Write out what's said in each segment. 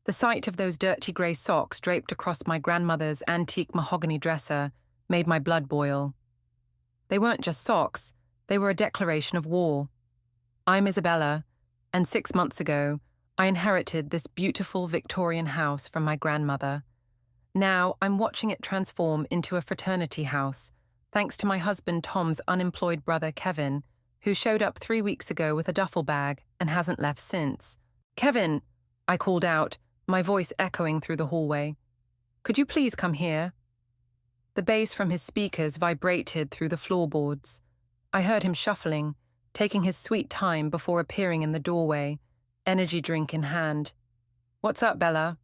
The sight of those dirty grey socks draped across my grandmother's antique mahogany dresser made my blood boil. They weren't just socks, they were a declaration of war. I'm Isabella, and 6 months ago, I inherited this beautiful Victorian house from my grandmother. Now I'm watching it transform into a fraternity house, thanks to my husband Tom's unemployed brother Kevin, who showed up 3 weeks ago with a duffel bag and hasn't left since. "Kevin," I called out, my voice echoing through the hallway. "Could you please come here?" The bass from his speakers vibrated through the floorboards. I heard him shuffling, taking his sweet time before appearing in the doorway, energy drink in hand. "What's up, Bella?"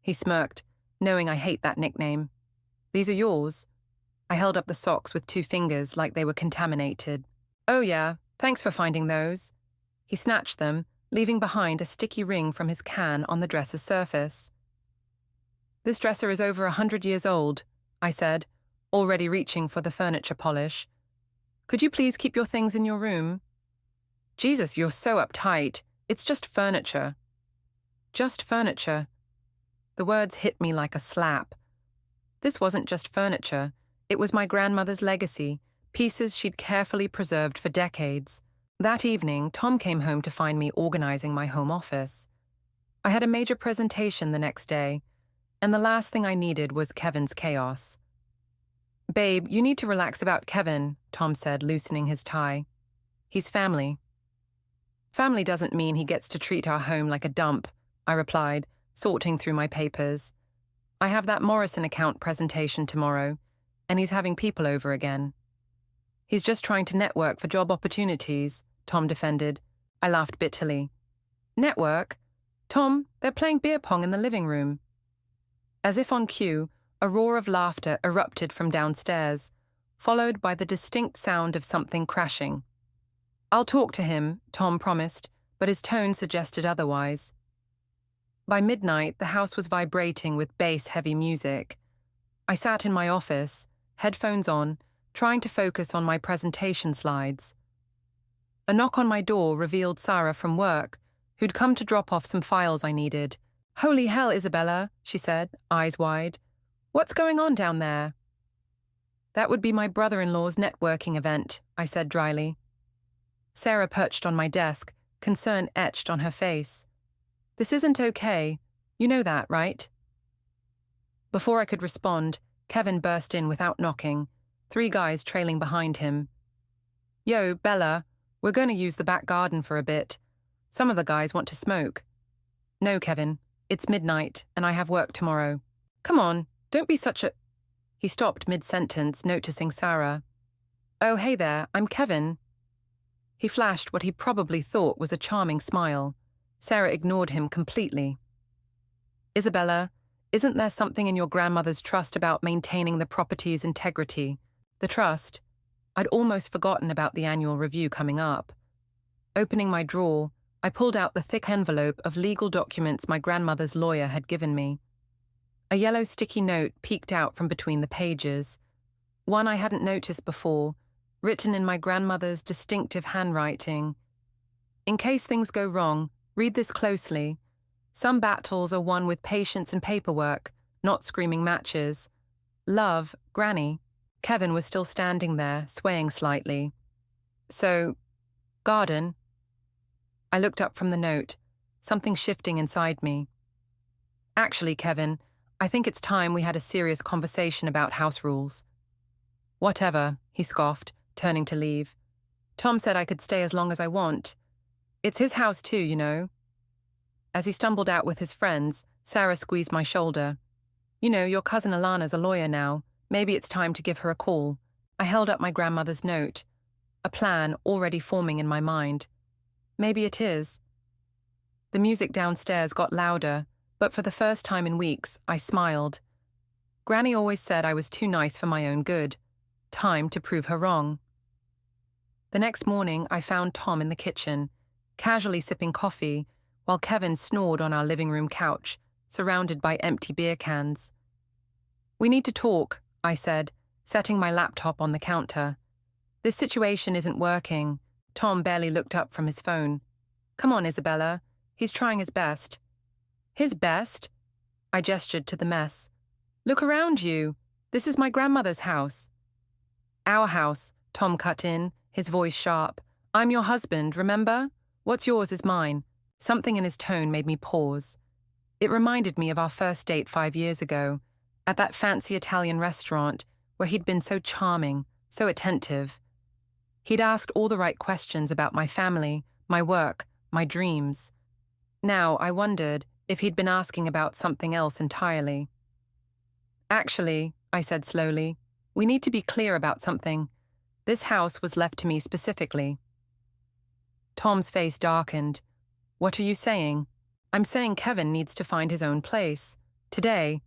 He smirked, knowing I hate that nickname. "These are yours." I held up the socks with 2 fingers like they were contaminated. "Oh yeah, thanks for finding those." He snatched them, leaving behind a sticky ring from his can on the dresser's surface. "This dresser is over 100 years old," I said, already reaching for the furniture polish. "Could you please keep your things in your room?" "Jesus, you're so uptight. It's just furniture." Just furniture. The words hit me like a slap. This wasn't just furniture. It was my grandmother's legacy, pieces she'd carefully preserved for decades. That evening, Tom came home to find me organizing my home office. I had a major presentation the next day, and the last thing I needed was Kevin's chaos. "Babe, you need to relax about Kevin," Tom said, loosening his tie. "He's family." "Family doesn't mean he gets to treat our home like a dump," I replied, sorting through my papers. "I have that Morrison account presentation tomorrow, and he's having people over again." "He's just trying to network for job opportunities," Tom defended. I laughed bitterly. "Network? Tom, they're playing beer pong in the living room." As if on cue, a roar of laughter erupted from downstairs, followed by the distinct sound of something crashing. "I'll talk to him," Tom promised, but his tone suggested otherwise. By midnight, the house was vibrating with bass-heavy music. I sat in my office, headphones on, trying to focus on my presentation slides. A knock on my door revealed Sarah from work, who'd come to drop off some files I needed. "Holy hell, Isabella," she said, eyes wide. "What's going on down there?" "That would be my brother-in-law's networking event," I said dryly. Sarah perched on my desk, concern etched on her face. "This isn't okay. You know that, right?" Before I could respond, Kevin burst in without knocking, 3 guys trailing behind him. "Yo, Bella, we're going to use the back garden for a bit. Some of the guys want to smoke." "No, Kevin, it's midnight, and I have work tomorrow." "Come on, don't be such a—" He stopped mid-sentence, noticing Sarah. "Oh, hey there, I'm Kevin." He flashed what he probably thought was a charming smile. Sarah ignored him completely. "Isabella, isn't there something in your grandmother's trust about maintaining the property's integrity? The trust? I'd almost forgotten about the annual review coming up." Opening my drawer, I pulled out the thick envelope of legal documents my grandmother's lawyer had given me. A yellow sticky note peeked out from between the pages. One I hadn't noticed before, written in my grandmother's distinctive handwriting. "In case things go wrong, read this closely. Some battles are won with patience and paperwork, not screaming matches. Love, Granny." Kevin was still standing there, swaying slightly. "So, garden?" I looked up from the note, something shifting inside me. "Actually, Kevin, I think it's time we had a serious conversation about house rules." "Whatever," he scoffed, turning to leave. "Tom said I could stay as long as I want. It's his house too, you know." As he stumbled out with his friends, Sarah squeezed my shoulder. "You know, your cousin Alana's a lawyer now. Maybe it's time to give her a call." I held up my grandmother's note, a plan already forming in my mind. Maybe it is. The music downstairs got louder, but for the first time in weeks, I smiled. Granny always said I was too nice for my own good. Time to prove her wrong. The next morning, I found Tom in the kitchen, casually sipping coffee, while Kevin snored on our living room couch, surrounded by empty beer cans. "We need to talk," I said, setting my laptop on the counter. "This situation isn't working." Tom barely looked up from his phone. "Come on, Isabella. He's trying his best." His best? I gestured to the mess. Look around you. This is my grandmother's house. Our house, Tom cut in, his voice sharp. I'm your husband, remember? What's yours is mine. Something in his tone made me pause. It reminded me of our first date 5 years ago, at that fancy Italian restaurant where he'd been so charming, so attentive. He'd asked all the right questions about my family, my work, my dreams. Now I wondered if he'd been asking about something else entirely. Actually, I said slowly, we need to be clear about something. This house was left to me specifically. Tom's face darkened. What are you saying? I'm saying Kevin needs to find his own place. Today.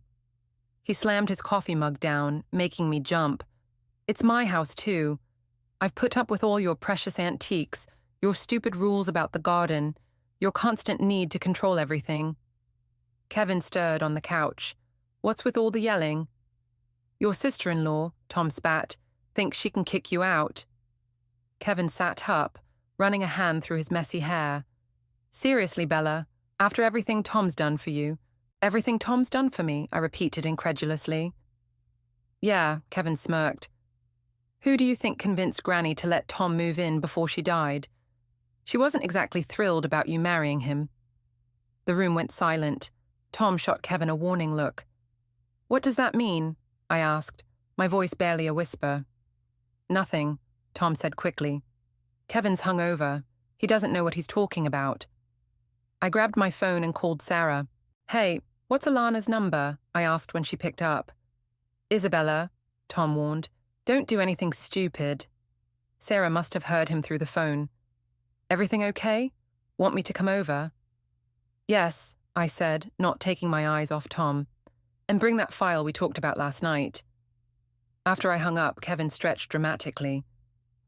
He slammed his coffee mug down, making me jump. It's my house too. I've put up with all your precious antiques, your stupid rules about the garden, your constant need to control everything. Kevin stirred on the couch. What's with all the yelling? Your sister-in-law, Tom spat, thinks she can kick you out. Kevin sat up, running a hand through his messy hair. Seriously, Bella, after everything Tom's done for you, everything Tom's done for me, I repeated incredulously. Yeah, Kevin smirked. Who do you think convinced Granny to let Tom move in before she died? She wasn't exactly thrilled about you marrying him. The room went silent. Tom shot Kevin a warning look. What does that mean? I asked, my voice barely a whisper. Nothing, Tom said quickly. Kevin's hungover. He doesn't know what he's talking about. I grabbed my phone and called Sarah. Hey, what's Alana's number? I asked when she picked up. Isabella, Tom warned. Don't do anything stupid. Sarah must have heard him through the phone. Everything okay? Want me to come over? Yes, I said, not taking my eyes off Tom. And bring that file we talked about last night. After I hung up, Kevin stretched dramatically.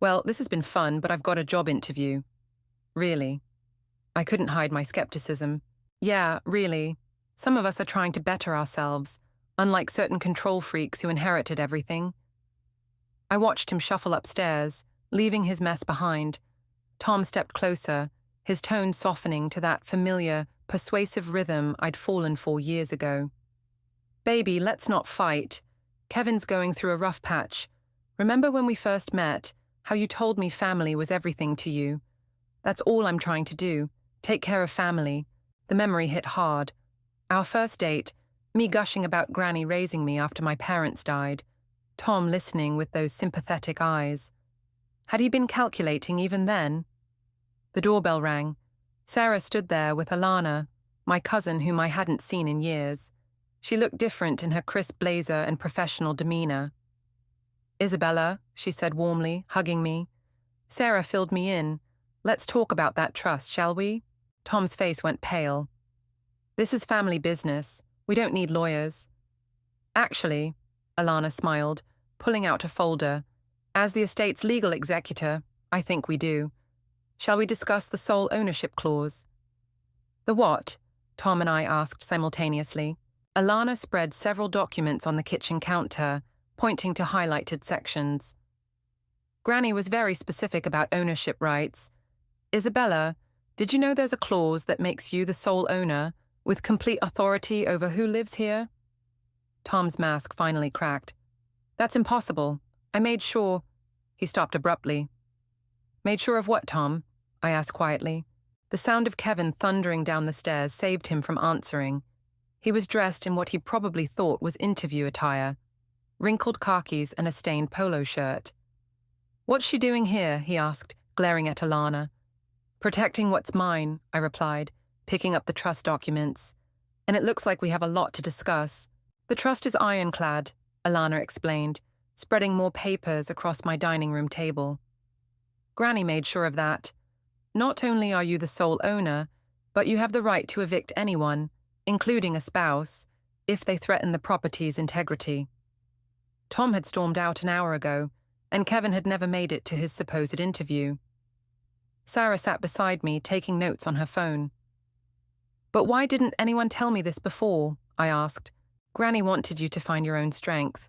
Well, this has been fun, but I've got a job interview. Really? I couldn't hide my skepticism. Yeah, really. Some of us are trying to better ourselves, unlike certain control freaks who inherited everything. I watched him shuffle upstairs, leaving his mess behind. Tom stepped closer, his tone softening to that familiar, persuasive rhythm I'd fallen for years ago. Baby, let's not fight. Kevin's going through a rough patch. Remember when we first met, how you told me family was everything to you? That's all I'm trying to do, take care of family. The memory hit hard. Our first date, me gushing about Granny raising me after my parents died. Tom listening with those sympathetic eyes. Had he been calculating even then? The doorbell rang. Sarah stood there with Alana, my cousin whom I hadn't seen in years. She looked different in her crisp blazer and professional demeanor. Isabella, she said warmly, hugging me. Sarah filled me in. Let's talk about that trust, shall we? Tom's face went pale. This is family business. We don't need lawyers. Actually, Alana smiled, pulling out a folder. As the estate's legal executor, I think we do. Shall we discuss the sole ownership clause? The what? Tom and I asked simultaneously. Alana spread several documents on the kitchen counter, pointing to highlighted sections. Granny was very specific about ownership rights. Isabella, did you know there's a clause that makes you the sole owner, with complete authority over who lives here? Tom's mask finally cracked. That's impossible. I made sure... He stopped abruptly. Made sure of what, Tom? I asked quietly. The sound of Kevin thundering down the stairs saved him from answering. He was dressed in what he probably thought was interview attire, wrinkled khakis and a stained polo shirt. What's she doing here? He asked, glaring at Alana. Protecting what's mine, I replied, picking up the trust documents. And it looks like we have a lot to discuss. The trust is ironclad, Alana explained, spreading more papers across my dining room table. Granny made sure of that. Not only are you the sole owner, but you have the right to evict anyone, including a spouse, if they threaten the property's integrity. Tom had stormed out an hour ago, and Kevin had never made it to his supposed interview. Sarah sat beside me, taking notes on her phone. But why didn't anyone tell me this before? I asked. Granny wanted you to find your own strength,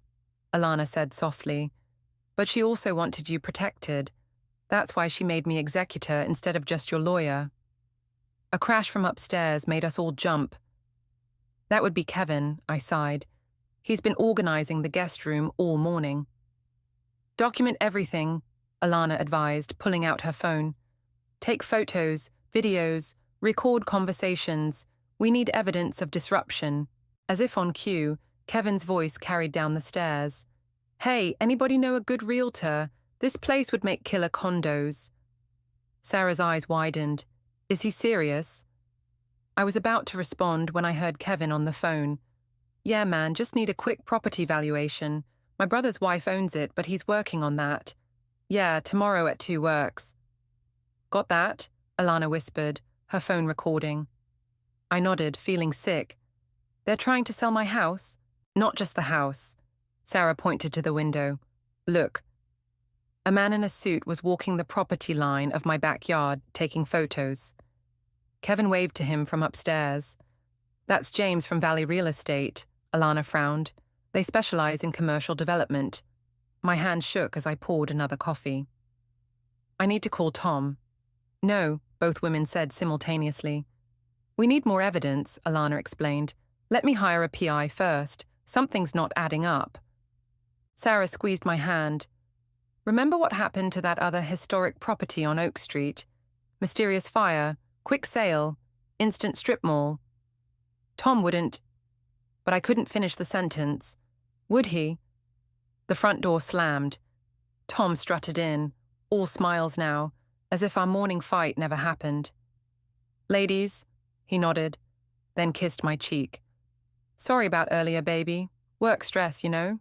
Alana said softly. But she also wanted you protected. That's why she made me executor instead of just your lawyer. A crash from upstairs made us all jump. That would be Kevin, I sighed. He's been organizing the guest room all morning. Document everything, Alana advised, pulling out her phone. Take photos, videos, record conversations. We need evidence of disruption. As if on cue, Kevin's voice carried down the stairs. Hey, anybody know a good realtor? This place would make killer condos. Sarah's eyes widened. Is he serious? I was about to respond when I heard Kevin on the phone. Yeah, man, just need a quick property valuation. My brother's wife owns it, but he's working on that. Yeah, tomorrow at 2 works. Got that? Alana whispered, her phone recording. I nodded, feeling sick. They're trying to sell my house? Not just the house. Sarah pointed to the window. Look. A man in a suit was walking the property line of my backyard, taking photos. Kevin waved to him from upstairs. That's James from Valley Real Estate, Alana frowned. They specialize in commercial development. My hand shook as I poured another coffee. I need to call Tom. No, both women said simultaneously. We need more evidence, Alana explained. Let me hire a PI first. Something's not adding up. Sarah squeezed my hand. Remember what happened to that other historic property on Oak Street? Mysterious fire, quick sale, instant strip mall. Tom wouldn't... But I couldn't finish the sentence. Would he? The front door slammed. Tom strutted in, all smiles now, as if our morning fight never happened. Ladies, he nodded, then kissed my cheek. Sorry about earlier, baby. Work stress, you know.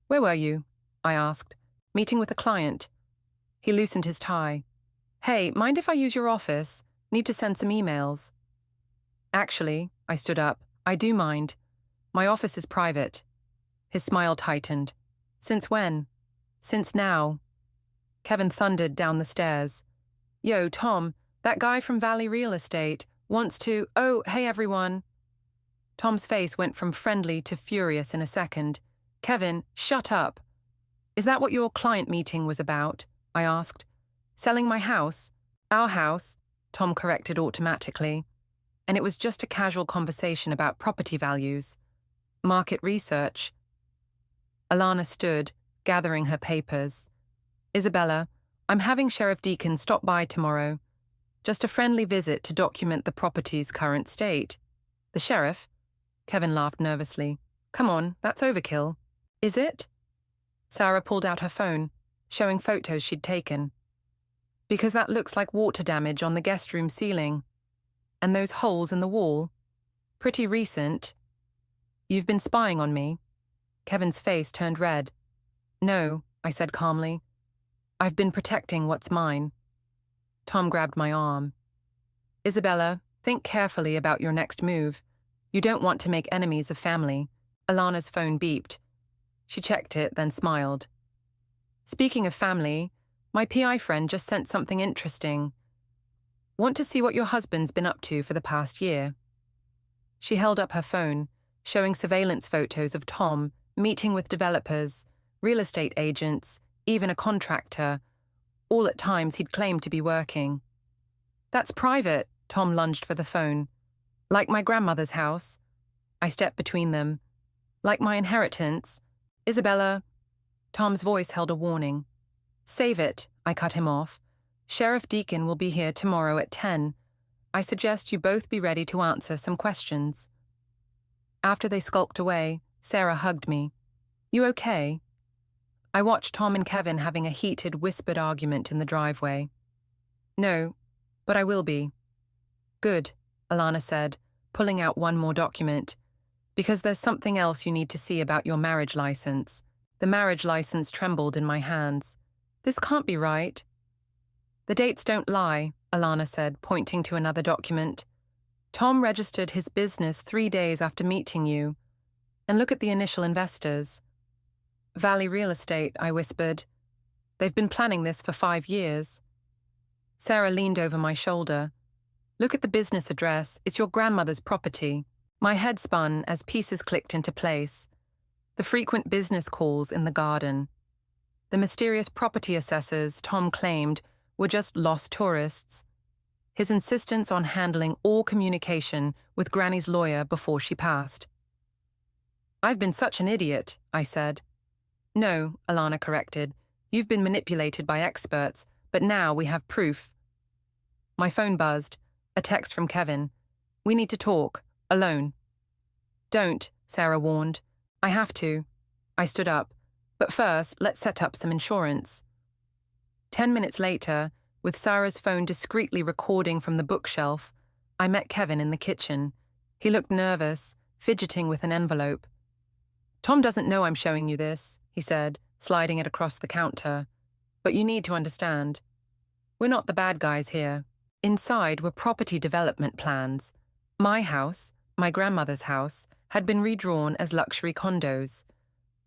Where were you? I asked. Meeting with a client. He loosened his tie. Hey, mind if I use your office? Need to send some emails. Actually, I stood up. I do mind. My office is private. His smile tightened. Since when? Since now. Kevin thundered down the stairs. Yo, Tom, that guy from Valley Real Estate wants to... Oh, hey, everyone. Tom's face went from friendly to furious in a second. Kevin, shut up. Is that what your client meeting was about? I asked. Selling my house? Our house, Tom corrected automatically. And it was just a casual conversation about property values. Market research. Alana stood, gathering her papers. Isabella, I'm having Sheriff Deacon stop by tomorrow. Just a friendly visit to document the property's current state. The sheriff? Kevin laughed nervously. Come on, that's overkill. Is it? Sarah pulled out her phone, showing photos she'd taken. Because that looks like water damage on the guest room ceiling. And those holes in the wall. Pretty recent. You've been spying on me. Kevin's face turned red. No, I said calmly. I've been protecting what's mine. Tom grabbed my arm. Isabella, think carefully about your next move. You don't want to make enemies of family. Alana's phone beeped. She checked it, then smiled. Speaking of family, my PI friend just sent something interesting. Want to see what your husband's been up to for the past year? She held up her phone, showing surveillance photos of Tom meeting with developers, real estate agents, even a contractor, all at times he'd claimed to be working. That's private, Tom lunged for the phone. Like my grandmother's house. I stepped between them. Like my inheritance. Isabella. Tom's voice held a warning. Save it, I cut him off. Sheriff Deacon will be here tomorrow at 10. I suggest you both be ready to answer some questions. After they skulked away, Sarah hugged me. You okay? I watched Tom and Kevin having a heated, whispered argument in the driveway. No, but I will be. Good, Alana said, pulling out one more document. Because there's something else you need to see about your marriage license. The marriage license trembled in my hands. This can't be right. The dates don't lie, Alana said, pointing to another document. Tom registered his business 3 days after meeting you. And look at the initial investors. Valley Real Estate, I whispered. They've been planning this for 5 years. Sarah leaned over my shoulder. Look at the business address. It's your grandmother's property. My head spun as pieces clicked into place. The frequent business calls in the garden. The mysterious property assessors Tom claimed were just lost tourists. his insistence on handling all communication with Granny's lawyer before she passed. "I've been such an idiot," I said. "No," Alana corrected. "You've been manipulated by experts, but now we have proof." My phone buzzed. A text from Kevin. "We need to talk. Alone." "Don't," Sarah warned. "I have to." I stood up. "But first, let's set up some insurance." 10 minutes later, with Sarah's phone discreetly recording from the bookshelf, I met Kevin in the kitchen. He looked nervous, fidgeting with an envelope. "Tom doesn't know I'm showing you this," he said, sliding it across the counter. "But you need to understand. We're not the bad guys here. Inside were property development plans. My house, my grandmother's house, had been redrawn as luxury condos.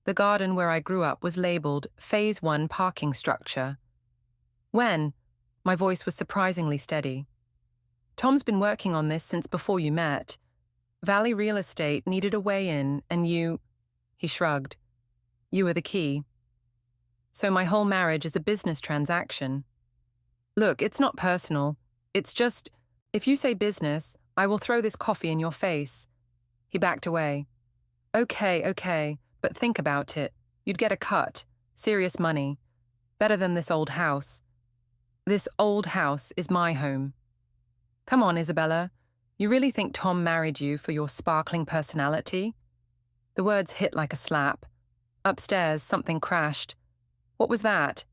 The garden where I grew up was labeled Phase 1 parking structure. When? My voice was surprisingly steady. "Tom's been working on this since before you met. Valley Real Estate needed a way in, and you—" He shrugged. "You were the key. So my whole marriage is a business transaction. Look, it's not personal. It's just, if you say business, I will throw this coffee in your face." He backed away. Okay, but think about it. You'd get a cut. Serious money. Better than this old house. This old house is my home. Come on, Isabella. You really think Tom married you for your sparkling personality?" The words hit like a slap. Upstairs, something crashed. "What was that?"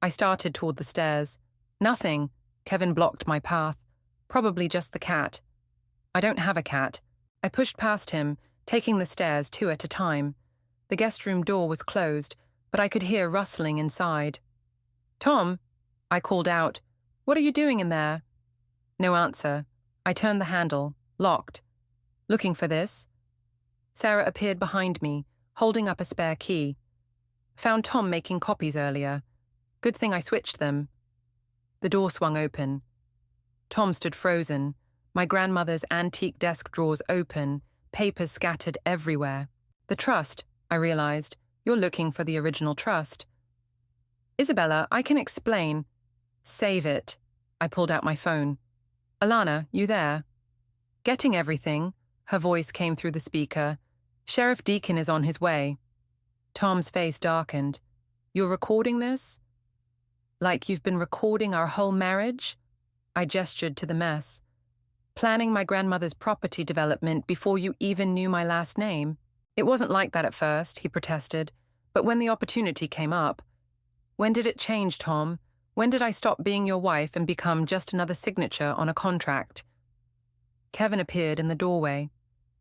I started toward the stairs. "Nothing." Kevin blocked my path. "Probably just the cat." "I don't have a cat." I pushed past him, taking the stairs 2 at a time. The guest room door was closed, but I could hear rustling inside. "Tom," I called out. "What are you doing in there?" No answer. I turned the handle. Locked. "Looking for this?" Sarah appeared behind me, holding up a spare key. "Found Tom making copies earlier. Good thing I switched them." The door swung open. Tom stood frozen, my grandmother's antique desk drawers open, papers scattered everywhere. "The trust," I realized. "You're looking for the original trust." "Isabella, I can explain." "Save it." I pulled out my phone. "Alana, you there?" "Getting everything," her voice came through the speaker. "Sheriff Deacon is on his way." Tom's face darkened. "You're recording this?" "Like you've been recording our whole marriage?" I gestured to the mess. "Planning my grandmother's property development before you even knew my last name?" "It wasn't like that at first," he protested. "But when the opportunity came up—" "When did it change, Tom? When did I stop being your wife and become just another signature on a contract?" Kevin appeared in the doorway.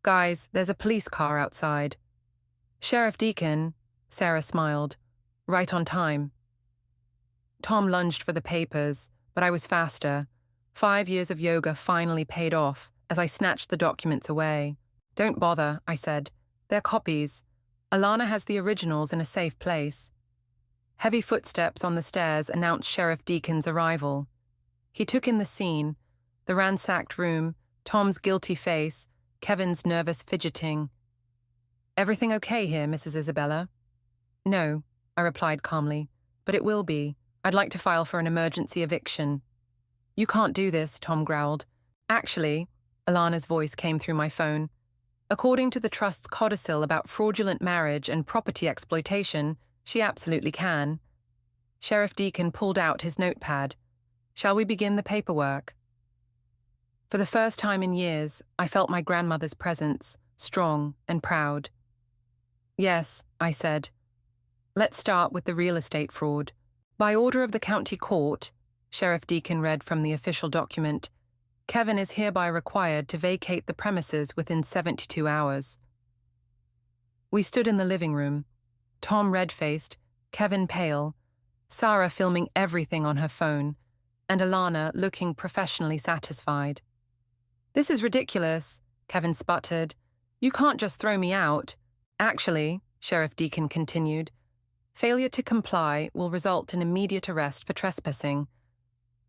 "Guys, there's a police car outside." "Sheriff Deacon," Sarah smiled. "Right on time." Tom lunged for the papers, but I was faster. 5 years of yoga finally paid off as I snatched the documents away. "Don't bother," I said. "They're copies. Alana has the originals in a safe place." Heavy footsteps on the stairs announced Sheriff Deacon's arrival. He took in the scene, the ransacked room, Tom's guilty face, Kevin's nervous fidgeting. "Everything okay here, Mrs. Isabella?" "No," I replied calmly, "but it will be. I'd like to file for an emergency eviction." "You can't do this," Tom growled. "Actually," Alana's voice came through my phone, "according to the trust's codicil about fraudulent marriage and property exploitation, she absolutely can." Sheriff Deacon pulled out his notepad. "Shall we begin the paperwork?" For the first time in years, I felt my grandmother's presence, strong and proud. "Yes," I said. "Let's start with the real estate fraud. By order of the county court," Sheriff Deacon read from the official document, "Kevin is hereby required to vacate the premises within 72 hours. We stood in the living room, Tom red-faced, Kevin pale, Sarah filming everything on her phone, and Alana looking professionally satisfied. "This is ridiculous," Kevin sputtered. "You can't just throw me out." "Actually," Sheriff Deacon continued, "failure to comply will result in immediate arrest for trespassing.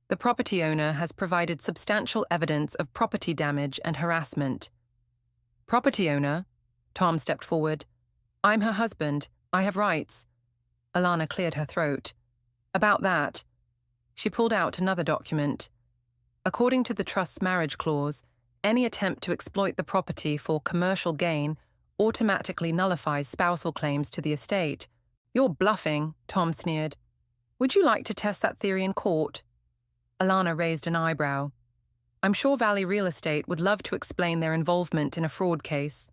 The property owner has provided substantial evidence of property damage and harassment." "Property owner?" Tom stepped forward. "I'm her husband. I have rights." Alana cleared her throat. "About that." She pulled out another document. According to the trust's marriage clause, any attempt to exploit the property for commercial gain automatically nullifies spousal claims to the estate. You're bluffing, Tom sneered. Would you like to test that theory in court? Alana raised an eyebrow. I'm sure Valley Real Estate would love to explain their involvement in a fraud case.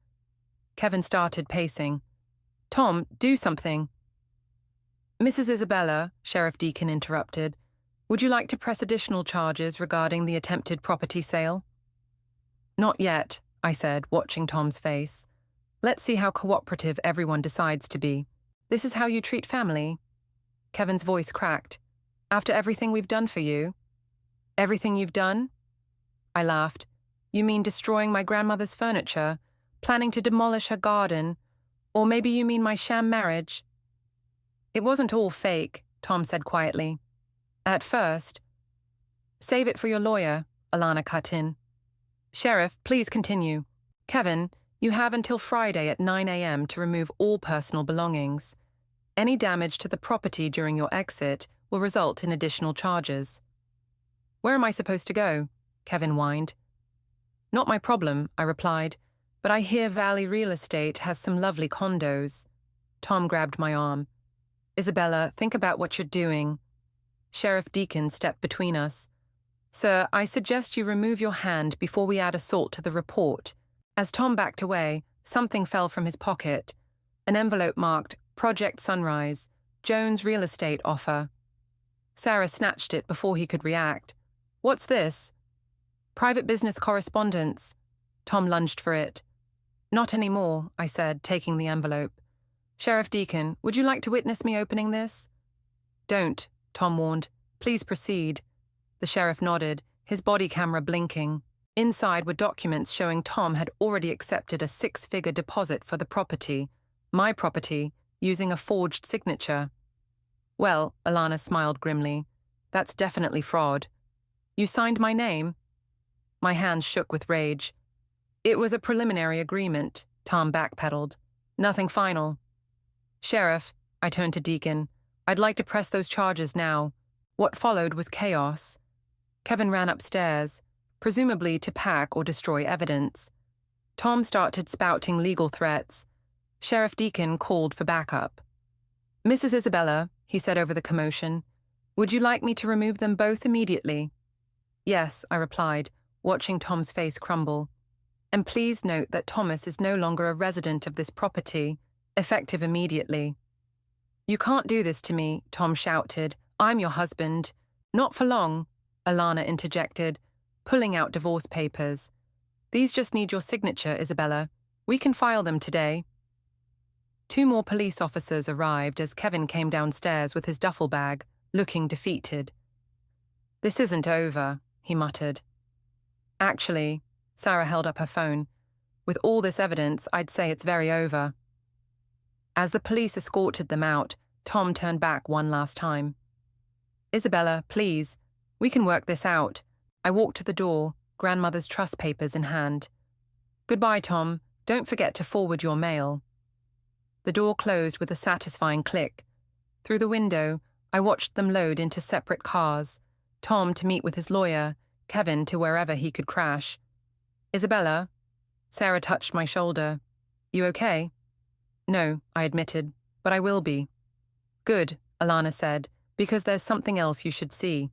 Kevin started pacing. Tom, do something. Mrs. Isabella, Sheriff Deacon interrupted, would you like to press additional charges regarding the attempted property sale? Not yet, I said, watching Tom's face. Let's see how cooperative everyone decides to be. This is how you treat family? Kevin's voice cracked. After everything we've done for you? Everything you've done? I laughed. You mean destroying my grandmother's furniture, planning to demolish her garden, or maybe you mean my sham marriage? It wasn't all fake, Tom said quietly. At first. Save it for your lawyer, Alana cut in. Sheriff, please continue. Kevin, you have until Friday at 9 a.m. to remove all personal belongings. Any damage to the property during your exit will result in additional charges. Where am I supposed to go? Kevin whined. Not my problem, I replied, but I hear Valley Real Estate has some lovely condos. Tom grabbed my arm. Isabella, think about what you're doing. Sheriff Deacon stepped between us. Sir, I suggest you remove your hand before we add assault to the report. As Tom backed away, something fell from his pocket. An envelope marked Project Sunrise, Jones Real Estate Offer. Sarah snatched it before he could react. What's this? Private business correspondence. Tom lunged for it. Not anymore, I said, taking the envelope. Sheriff Deacon, would you like to witness me opening this? Don't, Tom warned. Please proceed. The sheriff nodded, his body camera blinking. Inside were documents showing Tom had already accepted a 6-figure deposit for the property, my property, using a forged signature. Well, Alana smiled grimly, that's definitely fraud. You signed my name? My hands shook with rage. It was a preliminary agreement, Tom backpedaled. Nothing final. Sheriff, I turned to Deacon, I'd like to press those charges now. What followed was chaos. Kevin ran upstairs, presumably to pack or destroy evidence. Tom started spouting legal threats. Sheriff Deacon called for backup. Mrs. Isabella, he said over the commotion, would you like me to remove them both immediately? Yes, I replied, watching Tom's face crumble. And please note that Thomas is no longer a resident of this property, effective immediately. You can't do this to me, Tom shouted. I'm your husband. Not for long, Alana interjected, pulling out divorce papers. These just need your signature, Isabella. We can file them today. 2 more police officers arrived as Kevin came downstairs with his duffel bag, looking defeated. This isn't over, he muttered. Actually, Sarah held up her phone. With all this evidence, I'd say it's very over. As the police escorted them out, Tom turned back one last time. Isabella, please. We can work this out. I walked to the door, grandmother's trust papers in hand. Goodbye, Tom. Don't forget to forward your mail. The door closed with a satisfying click. Through the window, I watched them load into separate cars, Tom to meet with his lawyer, Kevin to wherever he could crash. Isabella? Sarah touched my shoulder. You okay? No, I admitted, but I will be. Good, Alana said, because there's something else you should see.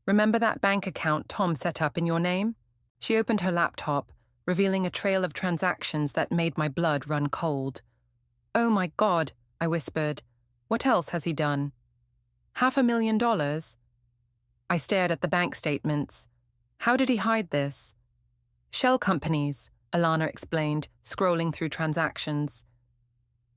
Remember that bank account Tom set up in your name? She opened her laptop, revealing a trail of transactions that made my blood run cold. Oh my God, I whispered. What else has he done? $500,000? I stared at the bank statements. How did he hide this? Shell companies, Alana explained, scrolling through transactions.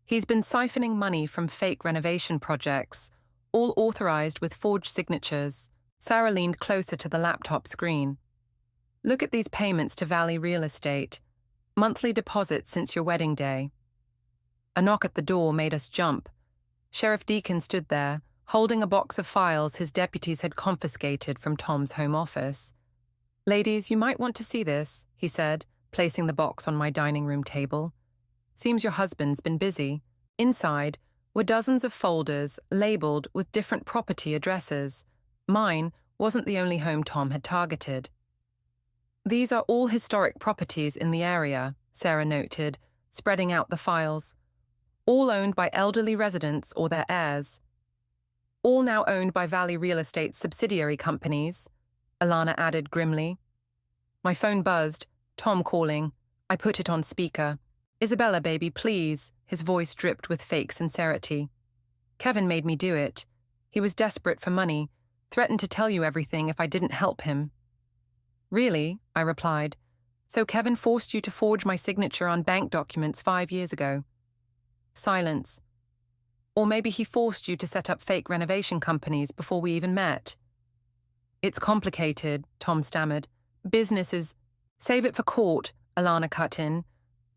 He's been siphoning money from fake renovation projects, all authorized with forged signatures. Sarah leaned closer to the laptop screen. Look at these payments to Valley Real Estate. Monthly deposits since your wedding day. A knock at the door made us jump. Sheriff Deacon stood there, holding a box of files his deputies had confiscated from Tom's home office. Ladies, you might want to see this, he said, placing the box on my dining room table. Seems your husband's been busy. Inside were dozens of folders labeled with different property addresses. Mine wasn't the only home Tom had targeted. These are all historic properties in the area, Sarah noted, spreading out the files. All owned by elderly residents or their heirs. All now owned by Valley Real Estate's subsidiary companies, Alana added grimly. My phone buzzed, Tom calling. I put it on speaker. Isabella, baby, please. His voice dripped with fake sincerity. Kevin made me do it. He was desperate for money, threatened to tell you everything if I didn't help him. Really? I replied. So Kevin forced you to forge my signature on bank documents 5 years ago. Silence. Or maybe he forced you to set up fake renovation companies before we even met. It's complicated, Tom stammered. Business is... Save it for court, Alana cut in.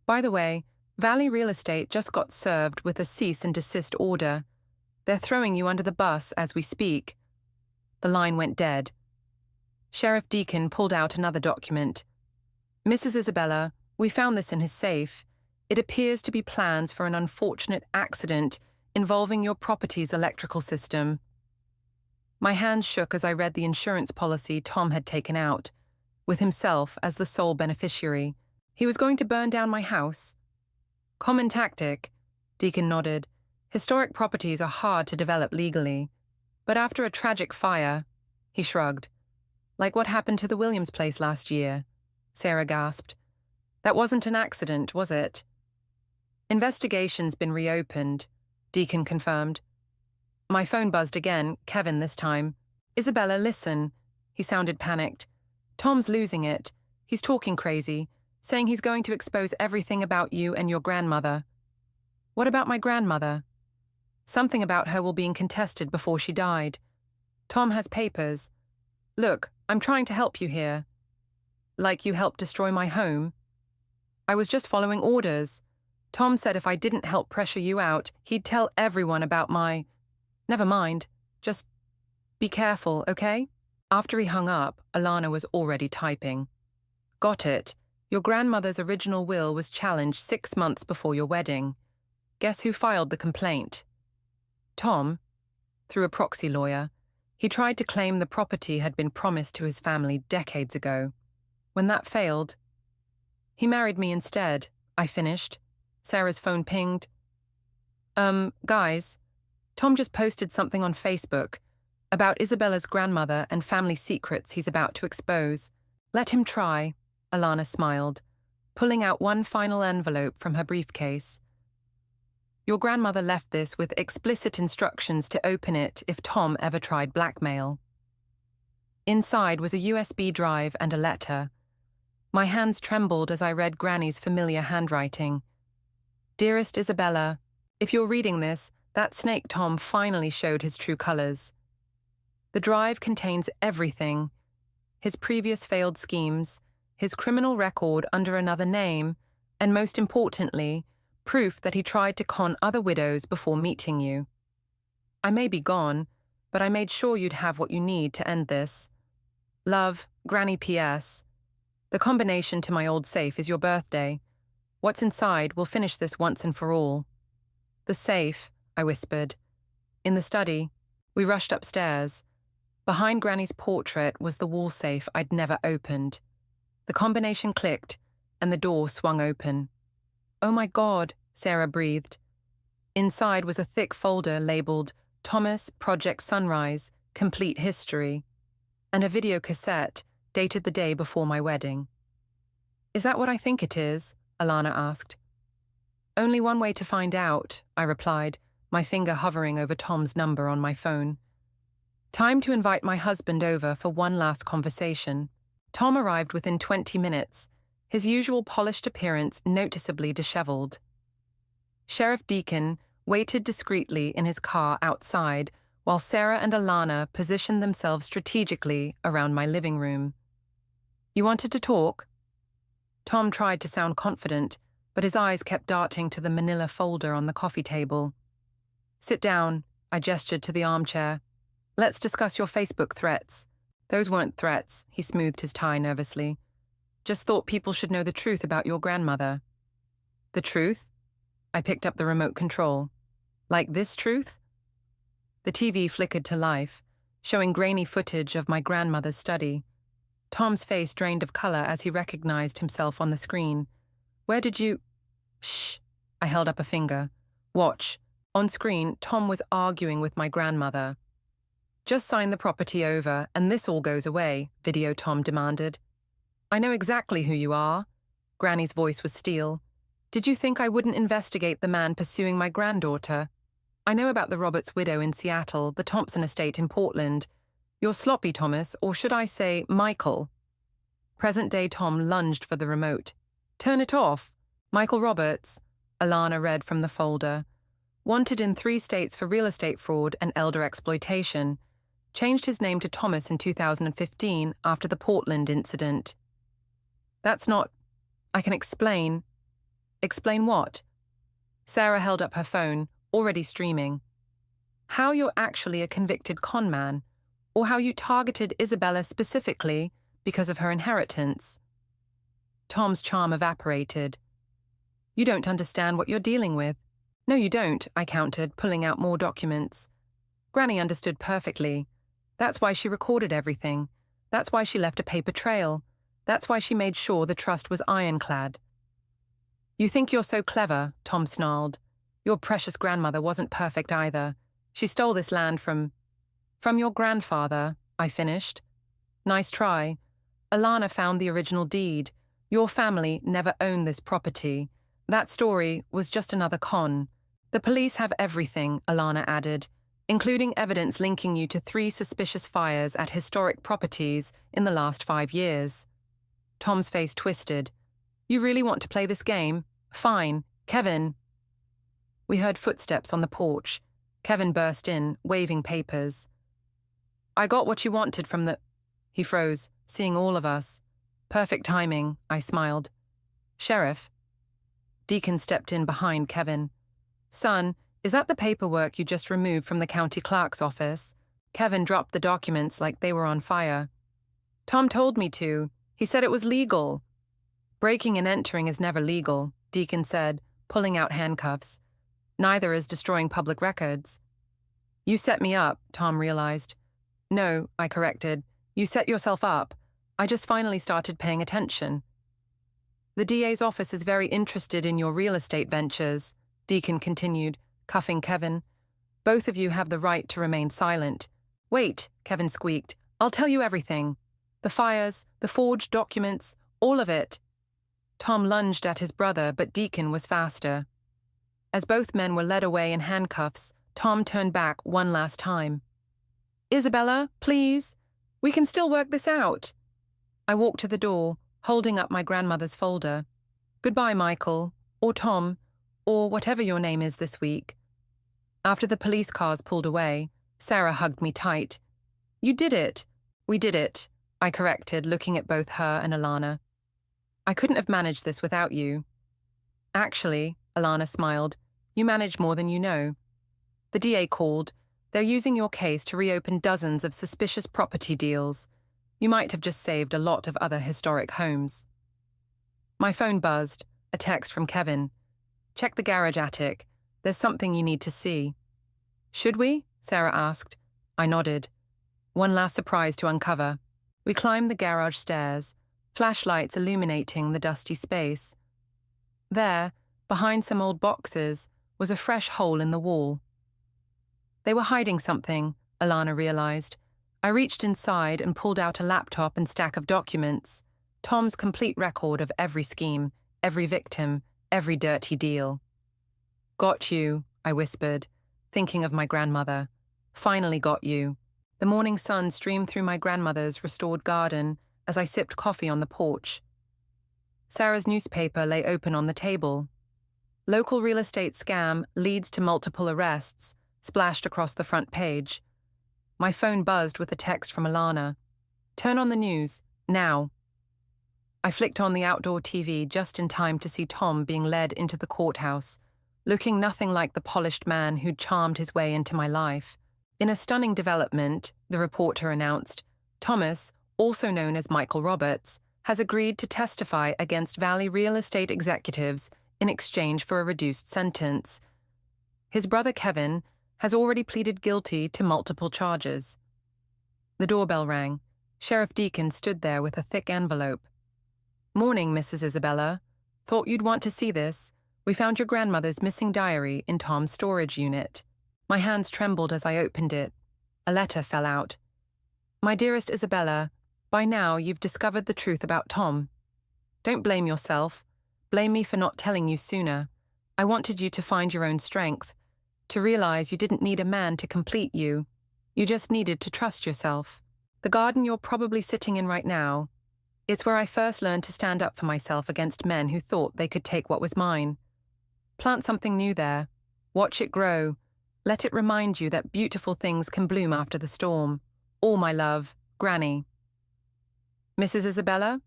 By the way, Valley Real Estate just got served with a cease and desist order. They're throwing you under the bus as we speak. The line went dead. Sheriff Deacon pulled out another document. Mrs. Isabella, we found this in his safe. It appears to be plans for an unfortunate accident involving your property's electrical system. My hands shook as I read the insurance policy Tom had taken out, with himself as the sole beneficiary. He was going to burn down my house. Common tactic, Deacon nodded. Historic properties are hard to develop legally. But after a tragic fire, he shrugged. Like what happened to the Williams place last year, Sarah gasped. That wasn't an accident, was it? Investigation's been reopened, Deacon confirmed. My phone buzzed again, Kevin this time. Isabella, listen. He sounded panicked. Tom's losing it. He's talking crazy, saying he's going to expose everything about you and your grandmother. What about my grandmother? Something about her will be contested before she died. Tom has papers. Look, I'm trying to help you here. Like you helped destroy my home? I was just following orders. Tom said if I didn't help pressure you out, he'd tell everyone about my... Never mind. Just be careful, okay? After he hung up, Alana was already typing. Got it. Your grandmother's original will was challenged 6 months before your wedding. Guess who filed the complaint? Tom, through a proxy lawyer. He tried to claim the property had been promised to his family decades ago. When that failed, he married me instead, I finished. Sarah's phone pinged. Guys, Tom just posted something on Facebook about Isabella's grandmother and family secrets he's about to expose. Let him try, Alana smiled, pulling out one final envelope from her briefcase. Your grandmother left this with explicit instructions to open it if Tom ever tried blackmail. Inside was a USB drive and a letter. My hands trembled as I read Granny's familiar handwriting. Dearest Isabella, if you're reading this, that snake Tom finally showed his true colors. The drive contains everything. His previous failed schemes, his criminal record under another name, and most importantly, proof that he tried to con other widows before meeting you. I may be gone, but I made sure you'd have what you need to end this. Love, Granny P.S. The combination to my old safe is your birthday. What's inside will finish this once and for all. The safe, I whispered. In the study, we rushed upstairs. Behind Granny's portrait was the wall safe I'd never opened. The combination clicked, and the door swung open. Oh my God, Sarah breathed. Inside was a thick folder labeled Thomas Project Sunrise, Complete History, and a video cassette dated the day before my wedding. Is that what I think it is? Alana asked. Only one way to find out, I replied, my finger hovering over Tom's number on my phone. Time to invite my husband over for one last conversation. Tom arrived within 20 minutes, his usual polished appearance noticeably disheveled. Sheriff Deacon waited discreetly in his car outside while Sarah and Alana positioned themselves strategically around my living room. You wanted to talk? Tom tried to sound confident, but his eyes kept darting to the manila folder on the coffee table. Sit down, I gestured to the armchair. Let's discuss your Facebook threats. Those weren't threats, he smoothed his tie nervously. Just thought people should know the truth about your grandmother. The truth? I picked up the remote control. Like this truth? The TV flickered to life, showing grainy footage of my grandmother's study. Tom's face drained of color as he recognized himself on the screen. Where did you— Shh. I held up a finger. Watch. On screen, Tom was arguing with my grandmother. Just sign the property over and this all goes away, Video Tom demanded. I know exactly who you are. Granny's voice was steel. Did you think I wouldn't investigate the man pursuing my granddaughter? I know about the Roberts widow in Seattle, the Thompson estate in Portland. You're sloppy, Thomas, or should I say Michael? Present-day Tom lunged for the remote. Turn it off. Michael Roberts, Alana read from the folder. Wanted in 3 states for real estate fraud and elder exploitation. Changed his name to Thomas in 2015 after the Portland incident. That's not— I can explain. Explain what? Sarah held up her phone, already streaming. How you're actually a convicted con man, or how you targeted Isabella specifically because of her inheritance. Tom's charm evaporated. You don't understand what you're dealing with. No, you don't, I countered, pulling out more documents. Granny understood perfectly. That's why she recorded everything. That's why she left a paper trail. That's why she made sure the trust was ironclad. You think you're so clever, Tom snarled. Your precious grandmother wasn't perfect either. She stole this land from your grandfather, I finished. Nice try. Alana found the original deed. Your family never owned this property. That story was just another con. The police have everything, Alana added, including evidence linking you to 3 suspicious fires at historic properties in the last 5 years. Tom's face twisted. You really want to play this game? Fine. Kevin. We heard footsteps on the porch. Kevin burst in, waving papers. I got what you wanted from the— He froze, seeing all of us. Perfect timing, I smiled. Sheriff. Deacon stepped in behind Kevin. Son, is that the paperwork you just removed from the county clerk's office? Kevin dropped the documents like they were on fire. Tom told me to. He said it was legal. Breaking and entering is never legal, Deacon said, pulling out handcuffs. Neither is destroying public records. You set me up, Tom realized. No, I corrected. You set yourself up. I just finally started paying attention. The DA's office is very interested in your real estate ventures, Deacon continued, cuffing Kevin. Both of you have the right to remain silent. Wait, Kevin squeaked. I'll tell you everything. The fires, the forged documents, all of it. Tom lunged at his brother, but Deacon was faster. As both men were led away in handcuffs, Tom turned back one last time. Isabella, please. We can still work this out. I walked to the door, holding up my grandmother's folder. Goodbye, Michael, or Tom, or whatever your name is this week. After the police cars pulled away, Sarah hugged me tight. You did it. We did it, I corrected, looking at both her and Alana. I couldn't have managed this without you. Actually, Alana smiled, you manage more than you know. The DA called. They're using your case to reopen dozens of suspicious property deals. You might have just saved a lot of other historic homes. My phone buzzed, a text from Kevin. Check the garage attic. There's something you need to see. Should we? Sarah asked. I nodded. One last surprise to uncover. We climbed the garage stairs, flashlights illuminating the dusty space. There, behind some old boxes, was a fresh hole in the wall. They were hiding something, Alana realized. I reached inside and pulled out a laptop and stack of documents, Tom's complete record of every scheme, every victim, every dirty deal. Got you, I whispered, thinking of my grandmother. Finally got you. The morning sun streamed through my grandmother's restored garden as I sipped coffee on the porch. Sarah's newspaper lay open on the table. Local real estate scam leads to multiple arrests, splashed across the front page. My phone buzzed with a text from Alana. Turn on the news, now. I flicked on the outdoor TV just in time to see Tom being led into the courthouse, looking nothing like the polished man who'd charmed his way into my life. In a stunning development, the reporter announced, Thomas, also known as Michael Roberts, has agreed to testify against Valley real estate executives in exchange for a reduced sentence. His brother Kevin has already pleaded guilty to multiple charges. The doorbell rang. Sheriff Deacon stood there with a thick envelope. "Morning, Mrs. Isabella. Thought you'd want to see this. We found your grandmother's missing diary in Tom's storage unit." My hands trembled as I opened it. A letter fell out. "My dearest Isabella, by now you've discovered the truth about Tom. Don't blame yourself. Blame me for not telling you sooner. I wanted you to find your own strength, to realize you didn't need a man to complete you. You just needed to trust yourself. The garden you're probably sitting in right now, it's where I first learned to stand up for myself against men who thought they could take what was mine. Plant something new there. Watch it grow. Let it remind you that beautiful things can bloom after the storm. All my love, Granny." "Mrs. Isabella?"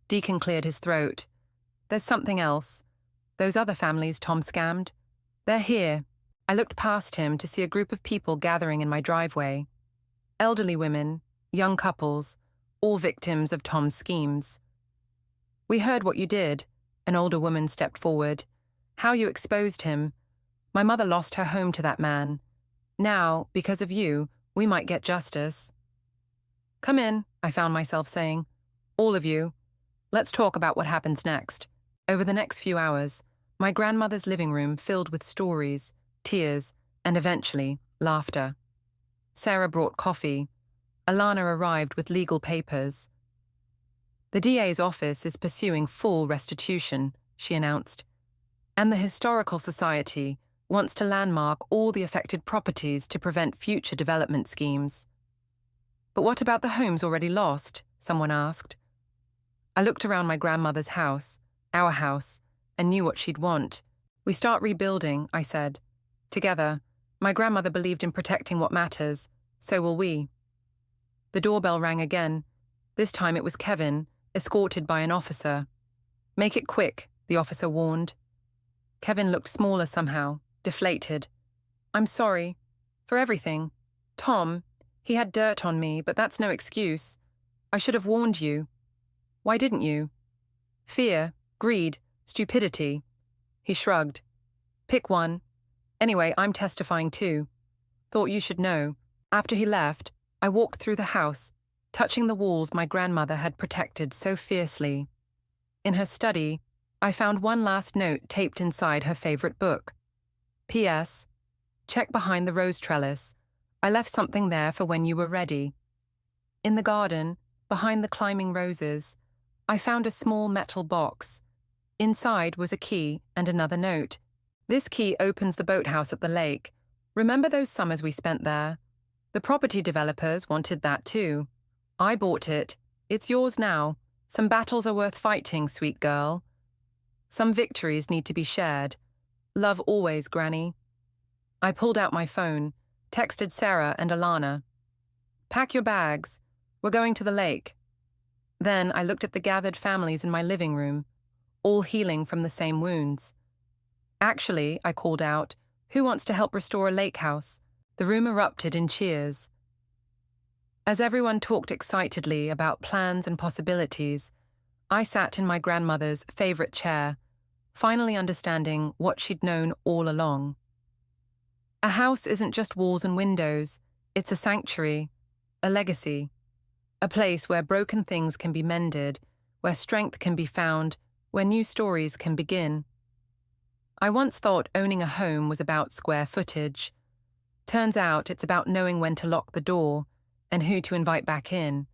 Deacon cleared his throat. "There's something else. Those other families Tom scammed. They're here." I looked past him to see a group of people gathering in my driveway. Elderly women, young couples, all victims of Tom's schemes. "We heard what you did," an older woman stepped forward. "How you exposed him. My mother lost her home to that man. Now, because of you, we might get justice." "Come in," I found myself saying. "All of you. Let's talk about what happens next." Over the next few hours, my grandmother's living room filled with stories, tears, and eventually, laughter. Sarah brought coffee. Alana arrived with legal papers. "The DA's office is pursuing full restitution," she announced. "And the Historical Society wants to landmark all the affected properties to prevent future development schemes." "But what about the homes already lost?" someone asked. I looked around my grandmother's house, our house, and knew what she'd want. "We start rebuilding," I said. "Together. My grandmother believed in protecting what matters. So will we." The doorbell rang again. This time it was Kevin, escorted by an officer. "Make it quick," the officer warned. Kevin looked smaller somehow, deflated. "I'm sorry. For everything. Tom, he had dirt on me, but that's no excuse. I should have warned you." "Why didn't you?" "Fear, greed, stupidity." He shrugged. "Pick one. Anyway, I'm testifying too. Thought you should know." After he left, I walked through the house, touching the walls my grandmother had protected so fiercely. In her study, I found one last note taped inside her favorite book. "P.S. Check behind the rose trellis. I left something there for when you were ready." In the garden, behind the climbing roses, I found a small metal box. Inside was a key and another note. "This key opens the boathouse at the lake. Remember those summers we spent there? The property developers wanted that too. I bought it. It's yours now. Some battles are worth fighting, sweet girl. Some victories need to be shared. Love always, Granny." I pulled out my phone, texted Sarah and Alana. "Pack your bags. We're going to the lake." Then I looked at the gathered families in my living room, all healing from the same wounds. "Actually," I called out, "who wants to help restore a lake house?" The room erupted in cheers. As everyone talked excitedly about plans and possibilities, I sat in my grandmother's favorite chair, finally understanding what she'd known all along. A house isn't just walls and windows, it's a sanctuary, a legacy, a place where broken things can be mended, where strength can be found, where new stories can begin. I once thought owning a home was about square footage. Turns out it's about knowing when to lock the door and who to invite back in.